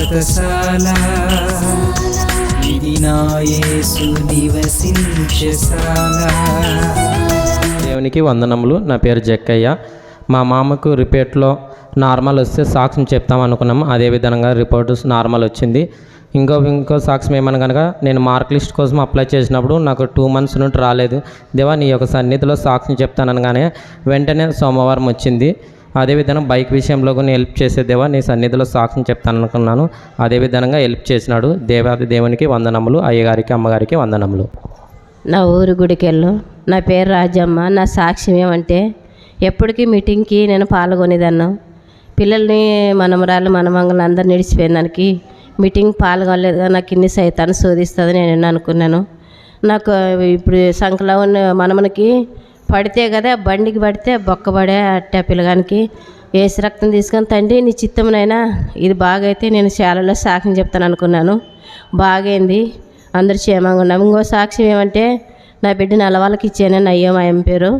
వ్రతశాల ఇది నా యేసు నివసించశాల. దేవునికి వందనములు. నా పేరు జక్కయ్య. మా మామకు రిపోర్ట్లో నార్మల్ వస్తే సాక్ష్యం చెప్తాం అనుకున్నాము. అదేవిధంగా రిపోర్ట్ నార్మల్ వచ్చింది. ఇంకో సాక్ష్యం ఏమన్నా కనుక నేను మార్క్ లిస్ట్ కోసం అప్లై చేసినప్పుడు నాకు 2 months నుండి రాలేదు. దేవా నీ యొక్క సన్నిధిలో సాక్ష్యం చెప్తాననగానే వెంటనే సోమవారం వచ్చింది. అదేవిధంగా బైక్ విషయంలో కూడా హెల్ప్ చేసే దేవా నీ సన్నిధిలో సాక్ష్యం చెప్తాను అనుకున్నాను. అదేవిధంగా హెల్ప్ చేసినాడు. దేవాది దేవునికి వందనములు. అయ్యగారికి అమ్మగారికి వందనములు. నా ఊరు గుడికెళ్ళు. నా పేరు రాజమ్మ. నా సాక్ష్యం ఏమంటే ఎప్పటికీ మీటింగ్కి నేను పాల్గొనేదాన్ని. పిల్లల్ని మనమరాలు మనమంగళం అందరు నిడిచిపోయినానికి మీటింగ్ పాల్గొనలేదు. నాకు ఇన్ని సైతాన్ని శోధిస్తుంది నేను అనుకున్నాను. నాకు ఇప్పుడు సంకలో ఉన్న మనమనికి పడితే కదా బండికి పడితే బొక్కబడే అట్టే పిల్లగానికి వేసి రక్తం తీసుకొని తండ్రి నీ చిత్తమునైనా ఇది బాగైతే నేను శాలలో సాక్ష్యం చెప్తాను అనుకున్నాను. బాగైంది. అందరు క్షేమంగా ఉన్నాము. ఇంకో సాక్ష్యం ఏమంటే నా బిడ్డని అలవాళ్ళకి ఇచ్చానని అయ్యమ్మ ఆయన పేరు.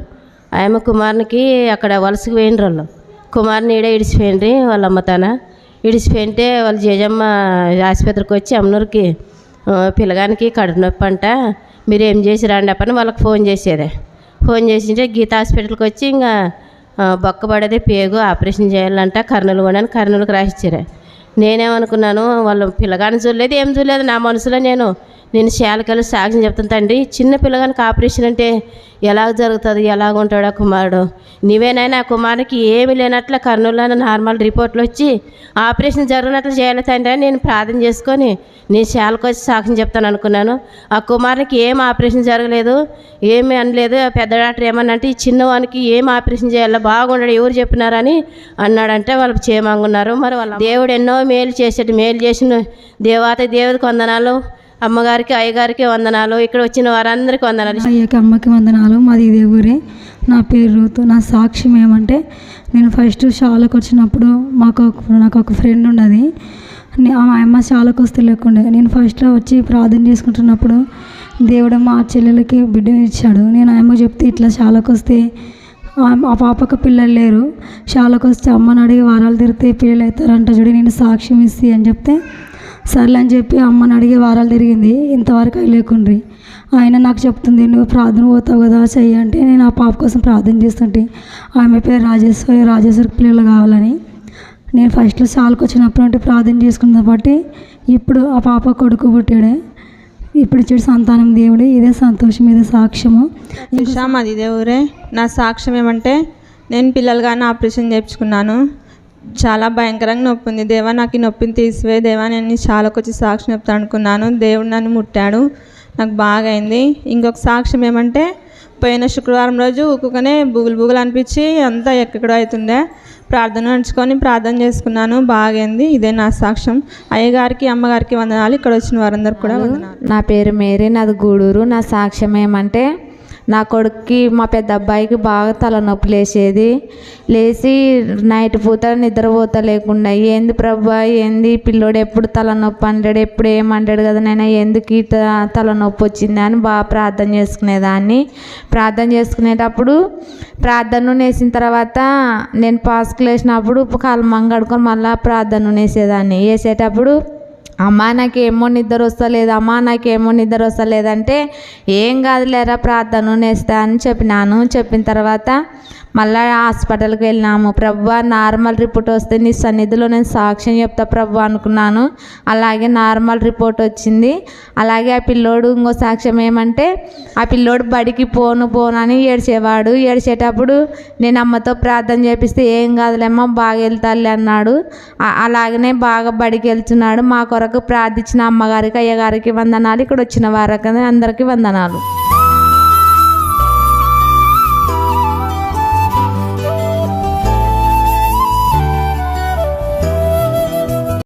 ఆయమ్మ కుమారునికి అక్కడ వలసకు పోయిన వాళ్ళు కుమారుని ఈడే ఇడిచిపోయిండ్రి వాళ్ళ అమ్మతాన. ఇడిచిపోయింటే వాళ్ళ జేజమ్మ ఆసుపత్రికి వచ్చి అమ్మనూరుకి పిల్లగానికి కడుపు నొప్పి అంట మీరు ఏం చేసి రండి అప్పని వాళ్ళకి ఫోన్ చేసేదే. ఫోన్ చేసింటే గీత హాస్పిటల్కి వచ్చి ఇంకా బొక్కబడేదే పేగు ఆపరేషన్ చేయాలంట కర్నూలు కొనని కర్నూలుకి రాసిచ్చారే. నేనేమనుకున్నాను వాళ్ళు పిల్లగాని చూడలేదు ఏం చూడలేదు. నా మనసులో నేను శాలకెళ్ళి సాక్ష్యం చెప్తాను తండ్రి చిన్న పిల్లగానికి ఆపరేషన్ అంటే ఎలాగ జరుగుతుంది ఎలాగ ఉంటాడు ఆ కుమారుడు నీవేనైనా ఆ కుమారునికి ఏమి లేనట్లు కర్నూలులో నార్మల్ రిపోర్ట్లు వచ్చి ఆపరేషన్ జరిగినట్లు చేయాలి తండ్రి అని నేను ప్రార్థన చేసుకొని నేను శాలకు వచ్చి సాక్ష్యం చెప్తాను అనుకున్నాను. ఆ కుమారునికి ఏం ఆపరేషన్ జరగలేదు ఏమి అనలేదు. పెద్ద డాక్టర్ ఏమన్నా అంటే ఈ చిన్నవానికి ఏం ఆపరేషన్ చేయాలి బాగుండడు ఎవరు చెప్పినారని అన్నాడంటే వాళ్ళు క్షేమంగా ఉన్నారు. మరి వాళ్ళ దేవుడు ఎన్నో మేలు చేసేటి మేలు చేసిన దేవుడికి వందనాలు. అమ్మగారికి అయ్యగారికి వందనాలు. ఇక్కడ వచ్చిన వారందరికీ వందనాలు. అయ్యకి అమ్మకి వందనాలు. మాది ఇదే ఊరే. నా పేరు రూతు. నా సాక్ష్యం ఏమంటే నేను ఫస్ట్ షాలకు వచ్చినప్పుడు నాకు ఒక ఫ్రెండ్ ఉన్నది. ఆ అమ్మ షాలకు వస్తే లేకుండే నేను ఫస్ట్లో వచ్చి ప్రార్థన చేసుకుంటున్నప్పుడు దేవుడు మా చెల్లెలకి బిడ్డని ఇచ్చాడు. నేను అమ్మ చెప్తే ఇట్లా షాలకు వస్తే ఆ పాపకు పిల్లలు లేరు షాలకు వస్తే అమ్మని అడిగి వారాలు తిరిగితే పిల్లలు అవుతారంట చూడు నేను సాక్ష్యం ఇస్తే అని చెప్తే సర్లే అని చెప్పి అమ్మని అడిగి వారాలు తిరిగింది. ఇంతవరకు అవి లేకుండ్రి. ఆయన నాకు చెప్తుంది నువ్వు ప్రార్థన పోతావు కదా చెయ్యి అంటే నేను ఆ పాప కోసం ప్రార్థన చేస్తుంటే ఆమె పేరు రాజేశ్వరికి పిల్లలు కావాలని నేను ఫస్ట్లో షాలకు వచ్చినప్పుడు అంటే ప్రార్థన చేసుకున్న బట్టి ఇప్పుడు ఆ పాప కొడుకు పుట్టాడే. ఇప్పుడు ఇచ్చాడు సంతానం దేవుడు. ఇదే సంతోషం ఇదే సాక్ష్యము. మాది ఇదే ఊరే. నా సాక్ష్యం ఏమంటే నేను పిల్లలుగానే ఆపరేషన్ చేయించుకున్నాను. చాలా భయంకరంగా నొప్పి ఉంది. దేవా నాకు ఈ నొప్పిని తీసివే దేవా నేను చాలాకు వచ్చి సాక్ష్యం చెప్తాను అనుకున్నాను. దేవుడు నన్ను ముట్టాడు. నాకు బాగా అయింది. ఇంకొక సాక్ష్యం ఏమంటే పోయిన శుక్రవారం రోజు ఊకునే బుగులు అనిపించి అంతా ఎక్కడో అవుతుండే ప్రార్థన నడుచుకొని ప్రార్థన చేసుకున్నాను. బాగైంది. ఇదే నా సాక్ష్యం. అయ్యగారికి అమ్మగారికి వందనాలు. ఇక్కడ వచ్చిన వారందరికీ కూడా వందనాలు. నా పేరు మేరీ. నాది గూడూరు. నా సాక్ష్యం ఏమంటే నా కొడుక్కి మా పెద్ద అబ్బాయికి బాగా తలనొప్పి లేచి నైట్ పూత నిద్రపోతా లేకుండా ఏంది ప్రభా ఏంది పిల్లోడు ఎప్పుడు తలనొప్పి అంటాడు ఎప్పుడు ఏమంటాడు కదా నేను ఎందుకు తలనొప్పి వచ్చింది అని బాగా ప్రార్థన చేసుకునేదాన్ని. ప్రార్థన చేసుకునేటప్పుడు ప్రార్థన వేసిన తర్వాత నేను పాస్కులు వేసినప్పుడు కాలు మంగడుకొని మళ్ళీ ప్రార్థన వేసేదాన్ని. వేసేటప్పుడు అమ్మ నాకేమో నిద్ర వస్తలేదు అమ్మ నాకేమో నిద్ర వస్తలేదంటే ఏం కాదులేరా ప్రార్థన నేస్తా అని చెప్పినాను. చెప్పిన తర్వాత మళ్ళీ హాస్పిటల్కి వెళ్ళినాము. ప్రభువా నార్మల్ రిపోర్ట్ వస్తే నీ సన్నిధిలో నేను సాక్ష్యం చెప్తా ప్రభు అనుకున్నాను. అలాగే నార్మల్ రిపోర్ట్ వచ్చింది. అలాగే ఆ పిల్లోడు ఇంకో సాక్ష్యం ఏమంటే ఆ పిల్లోడు బడికి పోను అని ఏడ్చేవాడు. ఏడ్చేటప్పుడు నేను అమ్మతో ప్రార్థన చేపిస్తే ఏం కాదులేమ్మా బాగా వెళ్తాలే అన్నాడు. అలాగనే బాగా బడికి వెళ్తున్నాడు. మా కొరకు ప్రార్థించిన అమ్మగారికి అయ్యగారికి వందనాలు. ఇక్కడ వచ్చిన వారికి అందరికీ వందనాలు.